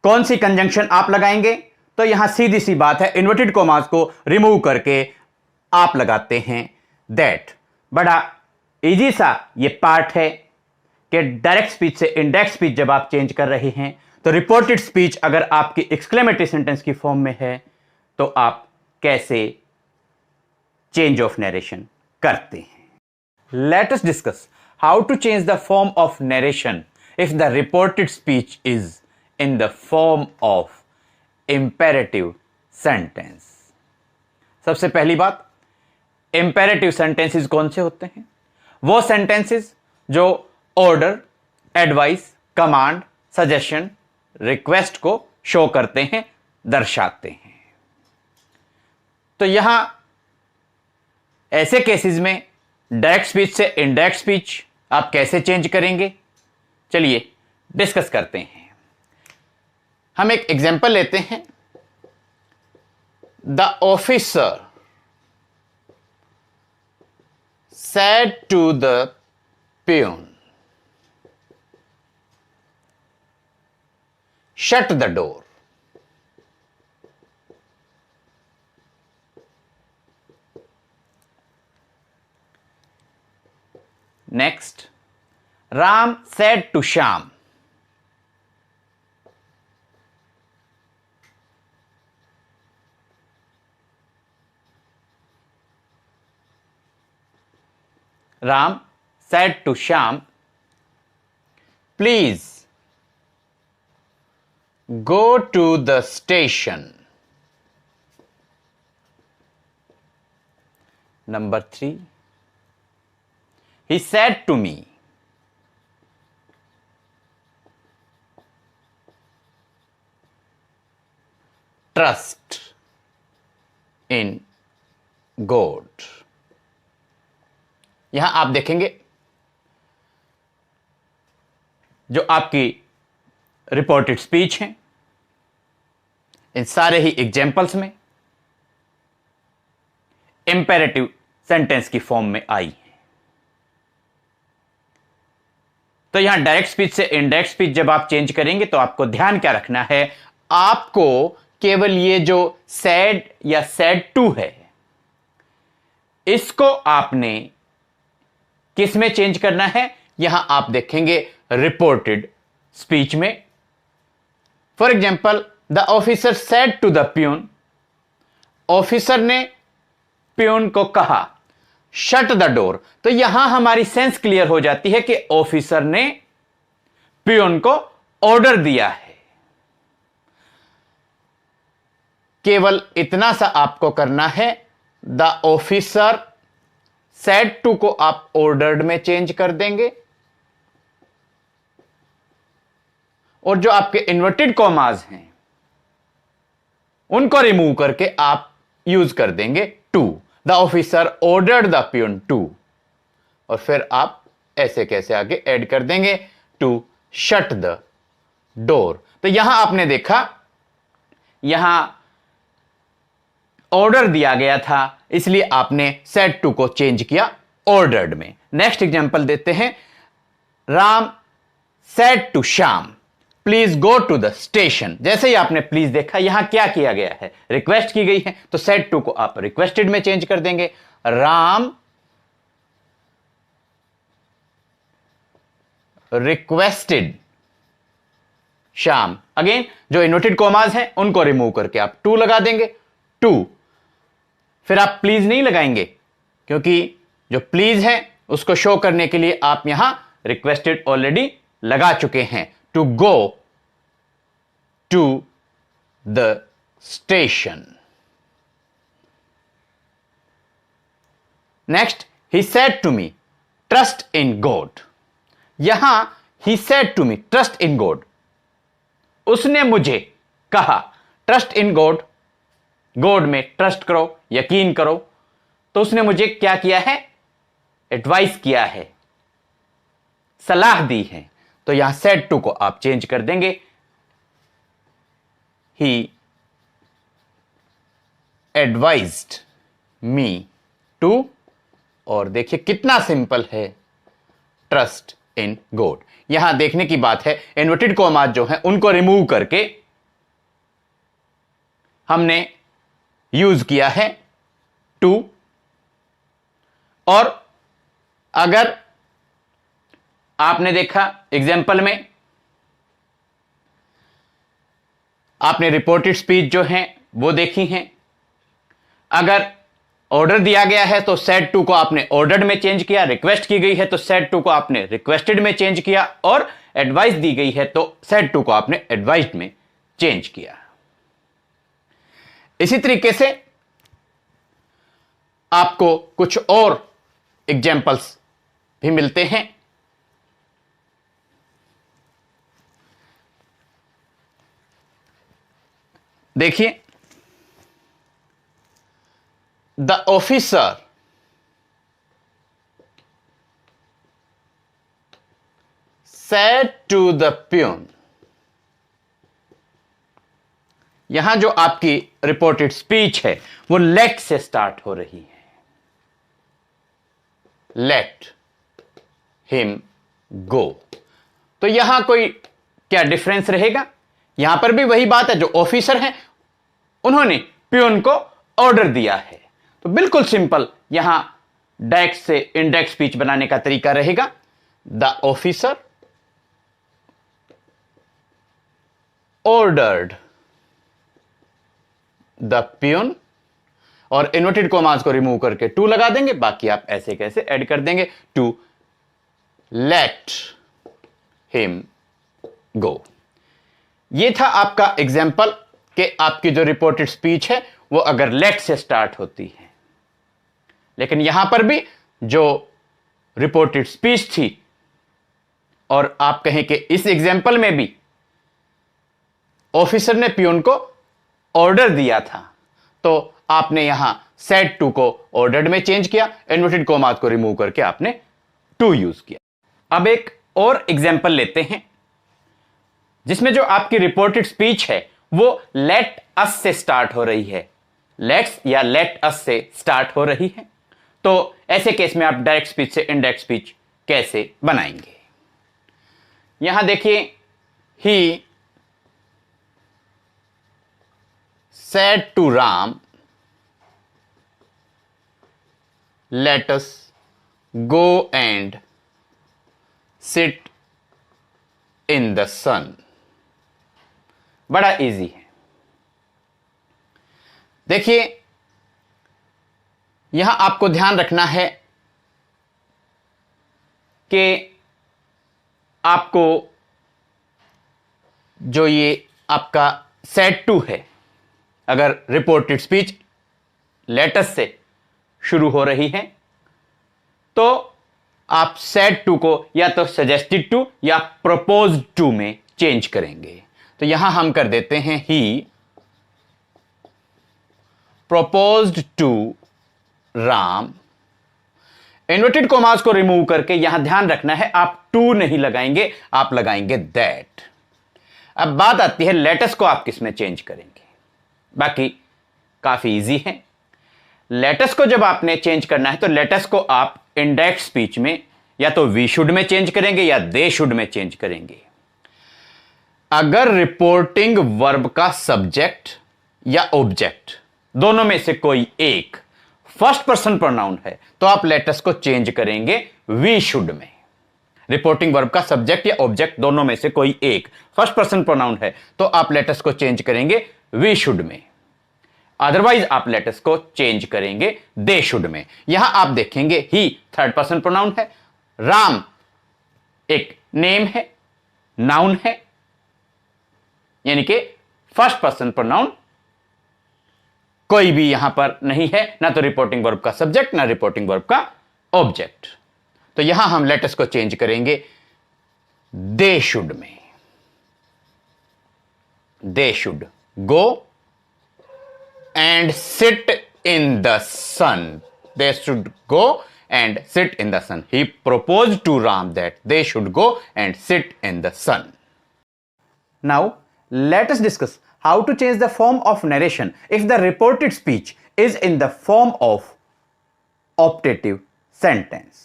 कौन सी कंजंक्शन आप लगाएंगे? तो यहां सीधी सी बात है, इन्वर्टेड कॉमास को रिमूव करके आप लगाते हैं दैट। बड़ा इजी सा ये पार्ट है कि डायरेक्ट स्पीच से इनडायरेक्ट स्पीच जब आप चेंज कर रहे हैं तो रिपोर्टेड स्पीच अगर आपकी एक्सक्लेमेटरी सेंटेंस की फॉर्म में है तो आप कैसे चेंज ऑफ नरेशन करते हैं। Let us discuss how to change the form of narration if the reported speech is in the form of imperative sentence. सबसे पहली बात, इंपेरेटिव सेंटेंसेस कौन से होते हैं? वो सेंटेंसेस जो order, advice, command, suggestion, request को शो करते हैं, दर्शाते हैं। तो यहां ऐसे केसेस में डायरेक्ट स्पीच से इनडायरेक्ट स्पीच आप कैसे चेंज करेंगे, चलिए डिस्कस करते हैं। हम एक एग्जांपल लेते हैं। The officer said to the peon, shut the door. Next, Ram said to Shyam, Ram said to Shyam, please go to the station. Number 3, he said to me, trust in God. यहां आप देखेंगे जो आपकी reported speech है, इन सारे ही examples में imperative sentence की form में आई है। तो यहां डायरेक्ट स्पीच से इनडायरेक्ट स्पीच जब आप चेंज करेंगे तो आपको ध्यान क्या रखना है, आपको केवल ये जो सैड या सैड टू है इसको आपने किस में चेंज करना है, यहां आप देखेंगे रिपोर्टेड स्पीच में। For example, the officer said to the peon, officer ने प्यून को कहा शट द डोर। तो यहां हमारी सेंस क्लियर हो जाती है कि ऑफिसर ने प्यून को ऑर्डर दिया है। केवल इतना सा आपको करना है, द ऑफिसर सेड टू को आप ऑर्डर्ड में चेंज कर देंगे और जो आपके इन्वर्टेड कॉमाज हैं उनको रिमूव करके आप यूज कर देंगे to. The officer ordered the peon to, और फिर आप ऐसे कैसे आगे ऐड कर देंगे टू शट द डोर। तो यहां आपने देखा यहां ऑर्डर दिया गया था, इसलिए आपने सेड टू को चेंज किया ऑर्डर्ड में। नेक्स्ट एग्जांपल देते हैं। Ram said to Shyam, please go to the station. जैसे ही आपने प्लीज देखा, यहां क्या किया गया है, रिक्वेस्ट की गई है, तो सेड टू को आप रिक्वेस्टेड में चेंज कर देंगे। राम रिक्वेस्टेड श्याम, अगेन जो इन्वर्टेड कॉमास हैं उनको रिमूव करके आप टू लगा देंगे, टू। फिर आप प्लीज नहीं लगाएंगे क्योंकि जो प्लीज है उसको शो करने के लिए आप यहां रिक्वेस्टेड ऑलरेडी लगा चुके हैं, to go to the station. Next, he said to me trust in God. यहां he said to me trust in God, उसने मुझे कहा ट्रस्ट इन गॉड, गॉड में ट्रस्ट करो, यकीन करो। तो उसने मुझे क्या किया है, एडवाइस किया है, सलाह दी है। तो यहां सेड टू को आप चेंज कर देंगे ही एडवाइज्ड मी टू, और देखिए कितना सिंपल है, ट्रस्ट इन गॉड। यहां देखने की बात है, इन्वर्टेड कॉमास जो है उनको रिमूव करके हमने यूज किया है टू। और अगर आपने देखा एग्जाम्पल में, आपने रिपोर्टेड स्पीच जो है वो देखी हैं। अगर ऑर्डर दिया गया है तो सेड टू को आपने ऑर्डर्ड में चेंज किया, रिक्वेस्ट की गई है तो सेड टू को आपने रिक्वेस्टेड में चेंज किया, और एडवाइस दी गई है तो सेड टू को आपने एडवाइस्ड में चेंज किया। इसी तरीके से आपको कुछ और एग्जाम्पल्स भी मिलते हैं। देखिए, the officer said to the peon, यहां जो आपकी रिपोर्टेड स्पीच है वो लेट से स्टार्ट हो रही है। Let him go. तो यहां कोई क्या डिफरेंस रहेगा? यहां पर भी वही बात है, जो ऑफिसर हैं उन्होंने पियोन को ऑर्डर दिया है। तो बिल्कुल सिंपल यहां डायरेक्ट से इनडायरेक्ट स्पीच बनाने का तरीका रहेगा, the officer ordered the peon, और इन्वर्टेड कॉमास को रिमूव करके टू लगा देंगे, बाकी आप ऐसे कैसे ऐड कर देंगे, टू लेट हिम गो। ये था आपका एग्जाम्पल कि आपकी जो रिपोर्टेड स्पीच है वो अगर लेट से स्टार्ट होती है। लेकिन यहां पर भी जो रिपोर्टेड स्पीच थी, और आप कहें कि इस एग्जाम्पल में भी ऑफिसर ने पियोन को ऑर्डर दिया था, तो आपने यहां सेड टू को ऑर्डर्ड में चेंज किया, इन्वर्टेड कॉमास को रिमूव करके आपने टू यूज किया। अब एक और एग्जांपल लेते हैं जिसमें जो आपकी रिपोर्टेड स्पीच है वो लेट अस से स्टार्ट हो रही है। लेट्स या लेट अस से स्टार्ट हो रही है। तो ऐसे केस में आप डायरेक्ट स्पीच से इनडायरेक्ट स्पीच कैसे बनाएंगे? यहां देखिए, ही said to Ram, let us go and sit in the sun। बड़ा इजी है। देखिए, यहां आपको ध्यान रखना है कि आपको जो ये आपका said to है, अगर रिपोर्टेड स्पीच लेटस से शुरू हो रही है तो आप सेड टू को या तो सजेस्टेड टू या प्रपोज्ड टू में चेंज करेंगे। तो यहां हम कर देते हैं, he proposed to Ram. Inverted commas को रिमूव करके यहां ध्यान रखना है, आप टू नहीं लगाएंगे, आप लगाएंगे दैट। अब बात आती है लेटस को आप किस में चेंज करेंगे। बाकी काफी इजी है। लेटस को जब आपने चेंज करना है तो लेटस को आप इनडायरेक्ट स्पीच में या तो वी शुड में चेंज करेंगे या दे शुड में चेंज करेंगे। अगर रिपोर्टिंग वर्ब का सब्जेक्ट या ऑब्जेक्ट दोनों में से कोई एक फर्स्ट पर्सन प्रोनाउन है तो आप लेटस को चेंज करेंगे वी शुड में। रिपोर्टिंग वर्ब का सब्जेक्ट या ऑब्जेक्ट दोनों में से कोई एक फर्स्ट पर्सन प्रोनाउन है तो आप लेटस को चेंज करेंगे वी शुड में। अदरवाइज आप लेटस को चेंज करेंगे दे शुड में। यहां आप देखेंगे, ही थर्ड पर्सन प्रोनाउन है, राम एक नेम है, नाउन है, यानी कि फर्स्ट पर्सन प्रोनाउन कोई भी यहां पर नहीं है, ना तो रिपोर्टिंग वर्ब का सब्जेक्ट ना रिपोर्टिंग वर्ब का ऑब्जेक्ट। तो यहां हम लेटस को चेंज करेंगे दे शुड में। They should go and sit in the sun। They should go and sit in the sun। He proposed to Ram that they should go and sit in the sun। Now let us discuss how to change the form of narration if the reported speech is in the form of optative sentence।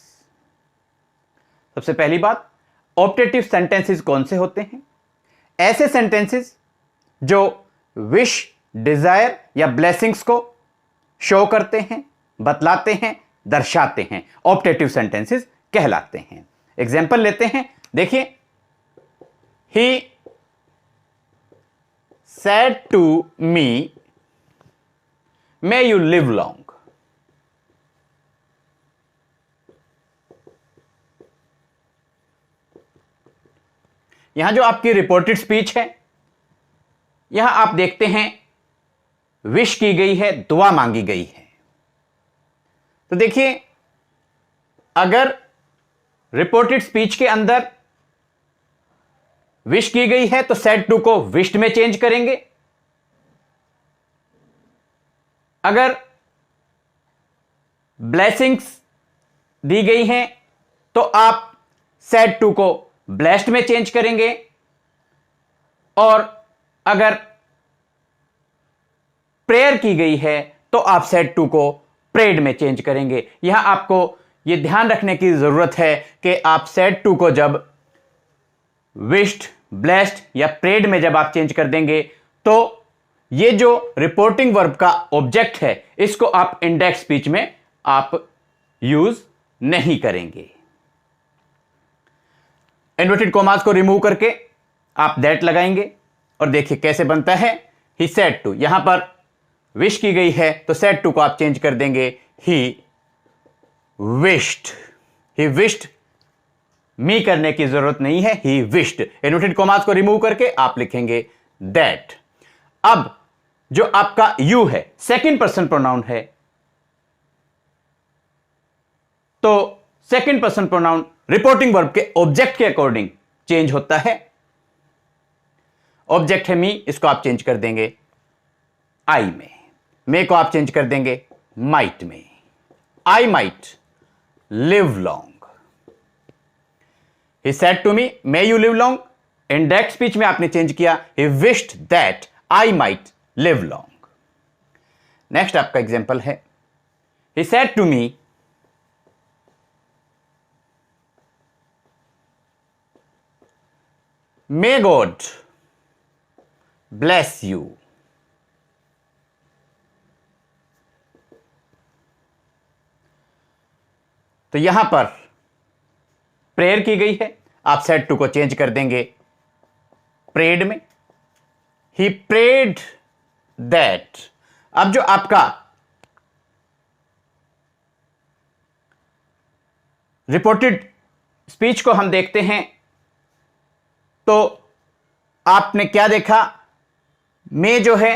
सबसे पहली बात, optative sentences कौन से होते हैं? ऐसे sentences जो wish, Dzire या ब्लेसिंग्स को शो करते हैं, बतलाते हैं, दर्शाते हैं, ऑप्टेटिव सेंटेंसेस कहलाते हैं। एग्जाम्पल लेते हैं, देखिए, ही said to me, may you live long। यहां जो आपकी रिपोर्टेड स्पीच है, यहां आप देखते हैं विश की गई है, दुआ मांगी गई है। तो देखिए, अगर रिपोर्टेड स्पीच के अंदर विश की गई है तो सेड टू को विश्ड में चेंज करेंगे। अगर ब्लेसिंग्स दी गई हैं तो आप सैड टू को ब्लेस्ड में चेंज करेंगे, और अगर प्रेयर की गई है तो आप सैड टू को प्रेड में चेंज करेंगे। यहां आपको यह ध्यान रखने की जरूरत है कि आप सैड टू को जब विश्ड, ब्लेस्ड या प्रेड में जब आप चेंज कर देंगे तो ये जो रिपोर्टिंग वर्ब का ऑब्जेक्ट है इसको आप इंडेक्स स्पीच में आप यूज नहीं करेंगे। इन्वर्टेड कॉमास को रिमूव करके आप दैट लगाएंगे और देखिए कैसे बनता है। ही सेड टू, यहां पर विश की गई है तो सेड टू को आप चेंज कर देंगे ही विश्ड। ही विश्ड मी करने की जरूरत नहीं है, ही विश्ड। इन्वर्टेड कॉमास को रिमूव करके आप लिखेंगे दैट। अब जो आपका यू है सेकंड पर्सन प्रोनाउन है, तो second person pronoun reporting verb के ऑब्जेक्ट के अकॉर्डिंग चेंज होता है। ऑब्जेक्ट है मी, इसको आप चेंज कर देंगे आई में। मे को आप चेंज कर देंगे माइट में। I might live long. He said to me may you live long. Indirect speech में आपने चेंज किया he wished that I might live long. Next आपका एग्जांपल है he said to me may God bless you. तो यहां पर prayer की गई है, आप सेड टू को चेंज कर देंगे प्रेड में। He prayed that. अब जो आपका रिपोर्टेड स्पीच को हम देखते हैं तो आपने क्या देखा, मे जो है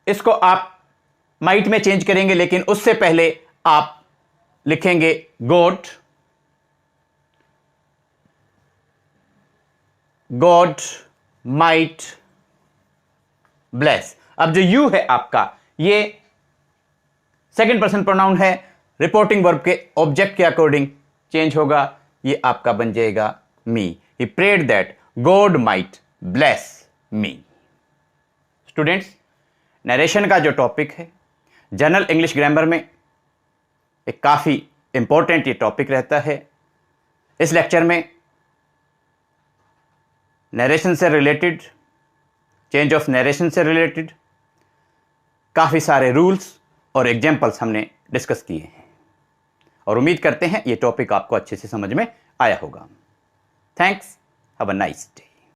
इसको आप माइट में चेंज करेंगे, लेकिन उससे पहले आप लिखेंगे गॉड। God might bless. अब जो यू है आपका ये सेकंड पर्सन प्रोनाउन है, रिपोर्टिंग वर्ब के ऑब्जेक्ट के अकॉर्डिंग चेंज होगा, ये आपका बन जाएगा me. He prayed that God might bless me. Students, narration का जो टॉपिक है जनरल इंग्लिश ग्रामर में एक काफी इंपॉर्टेंट ये टॉपिक रहता है। इस लेक्चर में नरेशन से रिलेटेड, चेंज ऑफ नरेशन से रिलेटेड काफी सारे रूल्स और एग्जाम्पल्स हमने डिस्कस किए हैं, और उम्मीद करते हैं ये टॉपिक आपको अच्छे से समझ में आया होगा। Thanks, have a nice day.